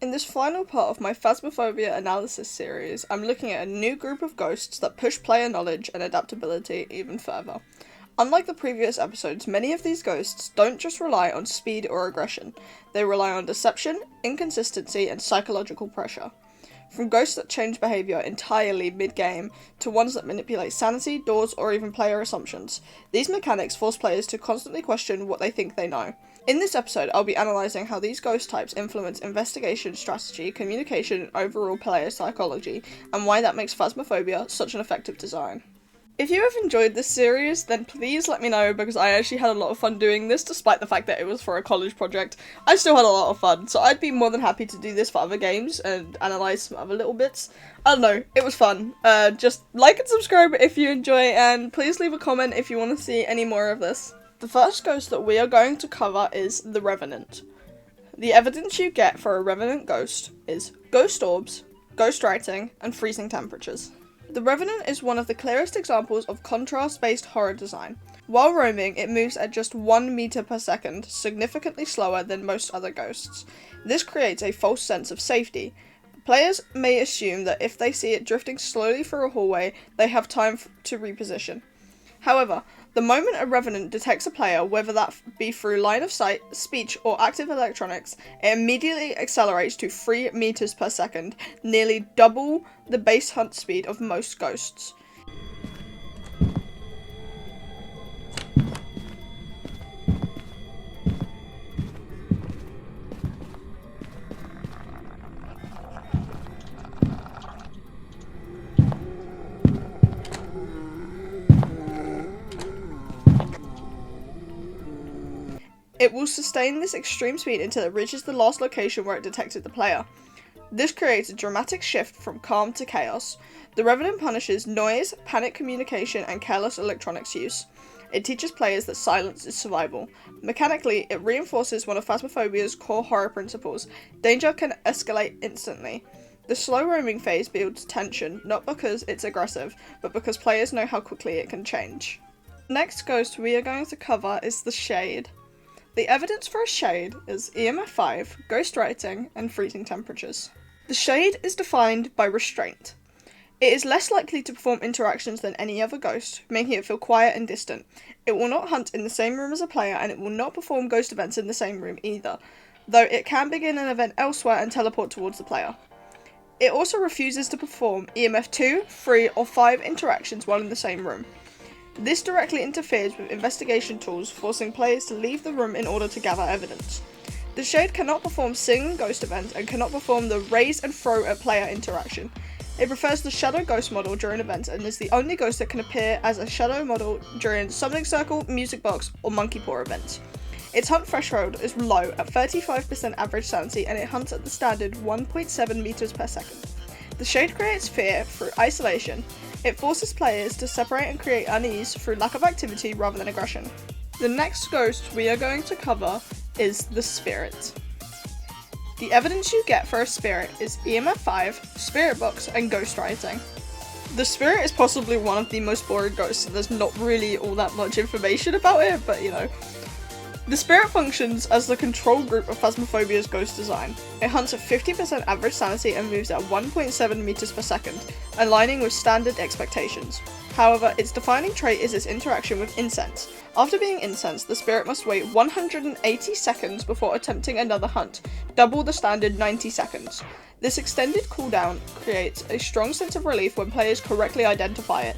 In this final part of my Phasmophobia analysis series, I'm looking at a new group of ghosts that push player knowledge and adaptability even further. Unlike the previous episodes, many of these ghosts don't just rely on speed or aggression, they rely on deception, inconsistency, and psychological pressure. From ghosts that change behaviour entirely mid-game, to ones that manipulate sanity, doors, or even player assumptions, these mechanics force players to constantly question what they think they know. In this episode, I'll be analysing how these ghost types influence investigation, strategy, communication, and overall player psychology, and why that makes Phasmophobia such an effective design. If you have enjoyed this series, then please let me know, because I actually had a lot of fun doing this, despite the fact that it was for a college project. I still had a lot of fun, so I'd be more than happy to do this for other games and analyse some other little bits. I don't know, it was fun. Just like and subscribe if you enjoy, and please leave a comment if you want to see any more of this. The first ghost that we are going to cover is the Revenant. The evidence you get for a Revenant ghost is ghost orbs, ghost writing, and freezing temperatures. The Revenant is one of the clearest examples of contrast-based horror design. While roaming, it moves at just 1 meter per second, significantly slower than most other ghosts. This creates a false sense of safety. Players may assume that if they see it drifting slowly through a hallway, they have time to reposition. However, the moment a Revenant detects a player, whether that be through line of sight, speech, or active electronics, it immediately accelerates to 3 meters per second, nearly double the base hunt speed of most ghosts. It will sustain this extreme speed until it reaches the last location where it detected the player. This creates a dramatic shift from calm to chaos. The Revenant punishes noise, panic communication, and careless electronics use. It teaches players that silence is survival. Mechanically, it reinforces one of Phasmophobia's core horror principles: danger can escalate instantly. The slow roaming phase builds tension, not because it's aggressive, but because players know how quickly it can change. The next ghost we are going to cover is the Shade. The evidence for a Shade is EMF 5, ghost writing, and freezing temperatures. The Shade is defined by restraint. It is less likely to perform interactions than any other ghost, making it feel quiet and distant. It will not hunt in the same room as a player, and it will not perform ghost events in the same room either, though it can begin an event elsewhere and teleport towards the player. It also refuses to perform EMF 2, 3, or 5 interactions while in the same room. This directly interferes with investigation tools, forcing players to leave the room in order to gather evidence. The Shade cannot perform sing ghost events and cannot perform the raise and throw at player interaction. It prefers the shadow ghost model during events and is the only ghost that can appear as a shadow model during summoning circle, music box, or monkey paw events. Its hunt threshold is low at 35% average sanity, and it hunts at the standard 1.7 meters per second. The Shade creates fear through isolation. It forces players to separate and create unease through lack of activity rather than aggression. The next ghost we are going to cover is the Spirit. The evidence you get for a Spirit is EMF 5, Spirit Box, and ghost writing. The Spirit is possibly one of the most boring ghosts, and there's not really all that much information about it, but you know. The Spirit functions as the control group of Phasmophobia's ghost design. It hunts at 50% average sanity and moves at 1.7 meters per second, aligning with standard expectations. However, its defining trait is its interaction with incense. After being incensed, the Spirit must wait 180 seconds before attempting another hunt, double the standard 90 seconds. This extended cooldown creates a strong sense of relief when players correctly identify it.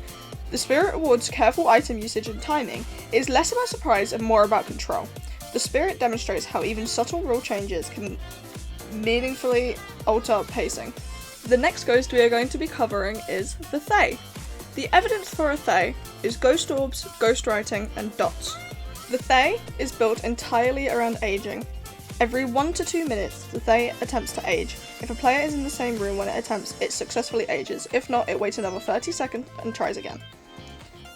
The Spirit rewards careful item usage and timing. It is less about surprise and more about control. The Spirit demonstrates how even subtle rule changes can meaningfully alter pacing. The next ghost we are going to be covering is the Thaye. The evidence for a Thaye is ghost orbs, ghost writing, and dots. The Thaye is built entirely around aging. Every 1 to 2 minutes, the Thaye attempts to age. If a player is in the same room when it attempts, it successfully ages. If not, it waits another 30 seconds and tries again.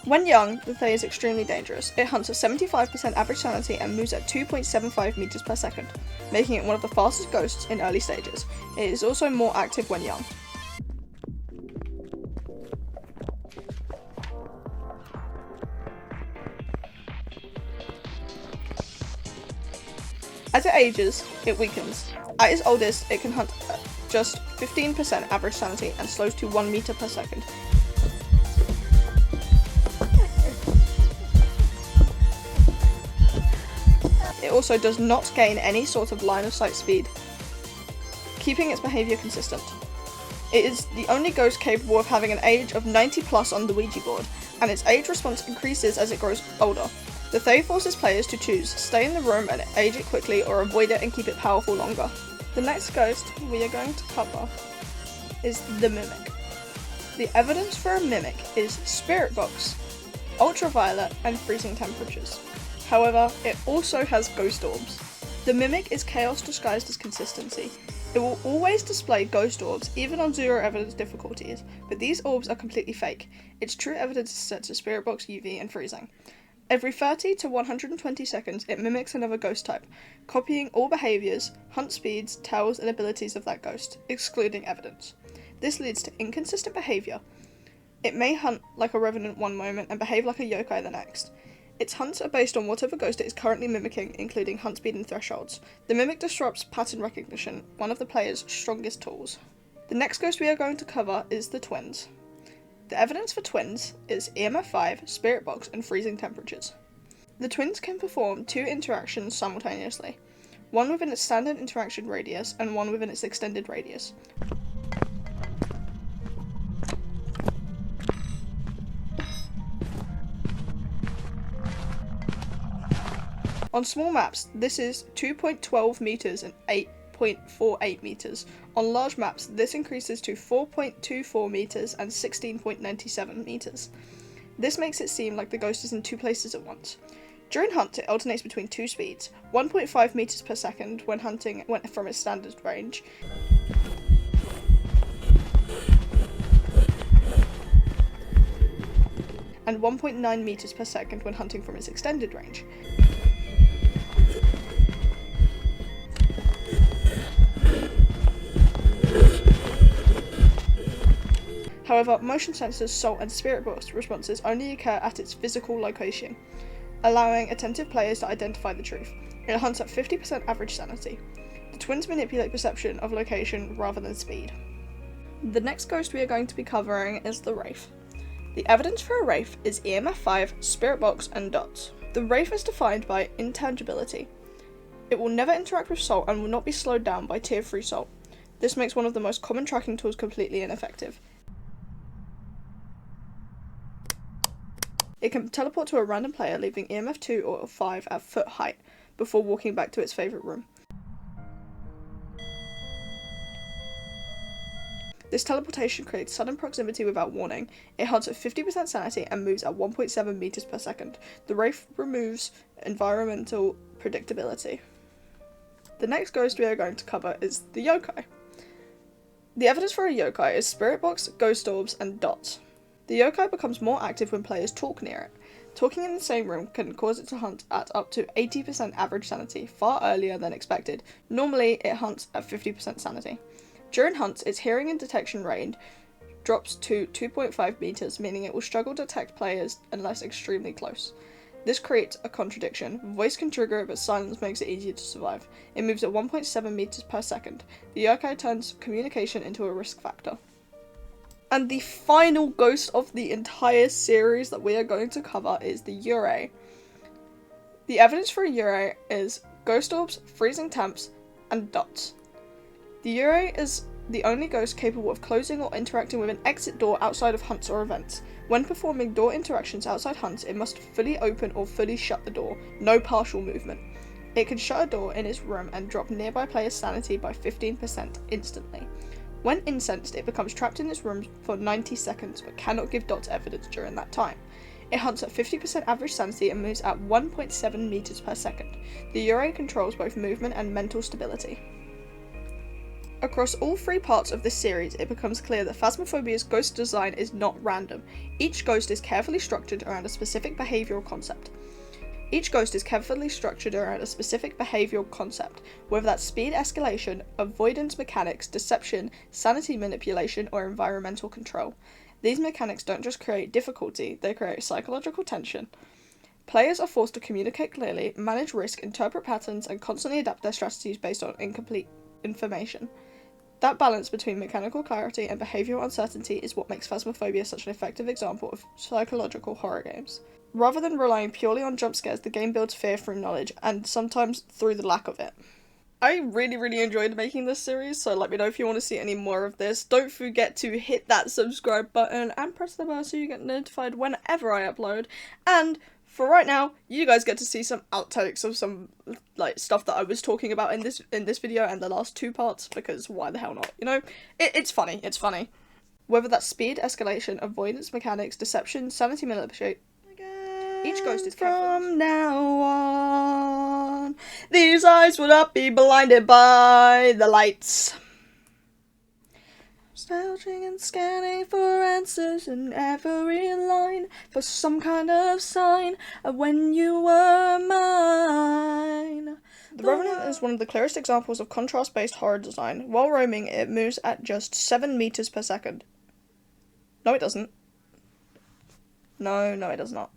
When young, the Thaye is extremely dangerous. It hunts at 75% average sanity and moves at 2.75 meters per second, making it one of the fastest ghosts in early stages. It is also more active when young. As it ages, it weakens. At its oldest, it can hunt at just 15% average sanity and slows to 1 meter per second. It also does not gain any sort of line of sight speed, keeping its behaviour consistent. It is the only ghost capable of having an age of 90 plus on the Ouija board, and its age response increases as it grows older. The Thaye forces players to choose stay in the room and age it quickly, or avoid it and keep it powerful longer. The next ghost we are going to cover is the Mimic. The evidence for a Mimic is spirit box, ultraviolet, and freezing temperatures. However, it also has ghost orbs. The Mimic is chaos disguised as consistency. It will always display ghost orbs, even on 0 evidence difficulties, but these orbs are completely fake. Its true evidence is set to spirit box, UV, and freezing. Every 30 to 120 seconds, it mimics another ghost type, copying all behaviours, hunt speeds, tells, and abilities of that ghost, excluding evidence. This leads to inconsistent behaviour. It may hunt like a Revenant one moment and behave like a Yokai the next. Its hunts are based on whatever ghost it is currently mimicking, including hunt speed and thresholds. The Mimic disrupts pattern recognition, one of the player's strongest tools. The next ghost we are going to cover is the Twins. The evidence for Twins is EMF 5, Spirit Box, and freezing temperatures. The Twins can perform 2 interactions simultaneously, one within its standard interaction radius and one within its extended radius. On small maps, this is 2.12 meters and 8.48 meters. On large maps, this increases to 4.24 meters and 16.97 meters. This makes it seem like the ghost is in 2 places at once. During hunt, it alternates between 2 speeds, 1.5 meters per second when hunting from its standard range, and 1.9 meters per second when hunting from its extended range. However, motion sensors, salt, and spirit box responses only occur at its physical location, allowing attentive players to identify the truth. It hunts at 50% average sanity. The Twins manipulate perception of location rather than speed. The next ghost we are going to be covering is the Wraith. The evidence for a Wraith is EMF 5, spirit box, and dots. The Wraith is defined by intangibility. It will never interact with salt and will not be slowed down by tier 3 salt. This makes one of the most common tracking tools completely ineffective. It can teleport to a random player, leaving EMF 2 or 5 at foot height, before walking back to its favourite room. This teleportation creates sudden proximity without warning. It hunts at 50% sanity and moves at 1.7 meters per second. The Wraith removes environmental predictability. The next ghost we are going to cover is the Yokai. The evidence for a Yokai is spirit box, ghost orbs, and dots. The Yokai becomes more active when players talk near it. Talking in the same room can cause it to hunt at up to 80% average sanity, far earlier than expected. Normally, it hunts at 50% sanity. During hunts, its hearing and detection range drops to 2.5 meters, meaning it will struggle to detect players unless extremely close. This creates a contradiction. Voice can trigger it, but silence makes it easier to survive. It moves at 1.7 meters per second. The Yokai turns communication into a risk factor. And the final ghost of the entire series that we are going to cover is the Yurei. The evidence for a Yurei is ghost orbs, freezing temps, and dots. The Yurei is the only ghost capable of closing or interacting with an exit door outside of hunts or events. When performing door interactions outside hunts, it must fully open or fully shut the door, no partial movement. It can shut a door in its room and drop nearby players' sanity by 15% instantly. When incensed, it becomes trapped in its room for 90 seconds, but cannot give dots evidence during that time. It hunts at 50% average sanity and moves at 1.7 meters per second. The Yurei controls both movement and mental stability. Across all 3 parts of this series, it becomes clear that Phasmophobia's ghost design is not random. Each ghost is carefully structured around a specific behavioural concept. Whether that's speed escalation, avoidance mechanics, deception, sanity manipulation, or environmental control. These mechanics don't just create difficulty, they create psychological tension. Players are forced to communicate clearly, manage risk, interpret patterns, and constantly adapt their strategies based on incomplete information. That balance between mechanical clarity and behavioural uncertainty is what makes Phasmophobia such an effective example of psychological horror games. Rather than relying purely on jump scares, the game builds fear through knowledge, and sometimes through the lack of it. I really enjoyed making this series, so let me know if you want to see any more of this. Don't forget to hit that subscribe button and press the bell so you get notified whenever I upload. And for right now, you guys get to see some outtakes of some like stuff that I was talking about in this video and the last 2 parts, because why the hell not, you know? It's funny, it's funny. Whether that's speed, escalation, avoidance mechanics, deception, sanity manipulation, each ghost is from now on. These eyes will not be blinded by the lights. Searching and scanning for answers in every line, for some kind of sign of when you were mine. The Revenant is one of the clearest examples of contrast-based horror design. While roaming, it moves at just 7 meters per second. No, it doesn't. No, it does not.